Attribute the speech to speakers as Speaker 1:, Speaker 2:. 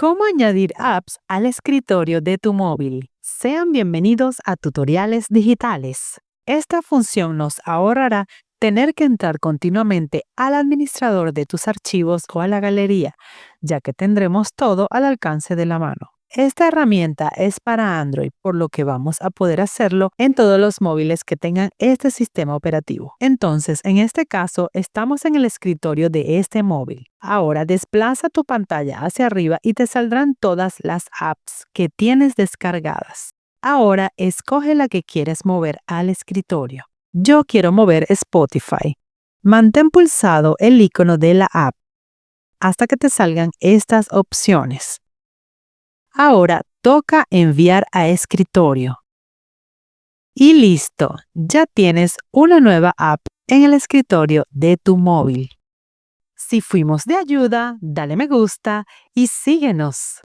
Speaker 1: ¿Cómo añadir apps al escritorio de tu móvil? Sean bienvenidos a Tutoriales Digitales. Esta función nos ahorrará tener que entrar continuamente al administrador de tus archivos o a la galería, ya que tendremos todo al alcance de la mano. Esta herramienta es para Android, por lo que vamos a poder hacerlo en todos los móviles que tengan este sistema operativo. Entonces, en este caso, estamos en el escritorio de este móvil. Ahora desplaza tu pantalla hacia arriba y te saldrán todas las apps que tienes descargadas. Ahora escoge la que quieres mover al escritorio. Yo quiero mover Spotify. Mantén pulsado el icono de la app hasta que te salgan estas opciones. Ahora toca enviar a escritorio. Y listo, ya tienes una nueva app en el escritorio de tu móvil. Si fuimos de ayuda, dale me gusta y síguenos.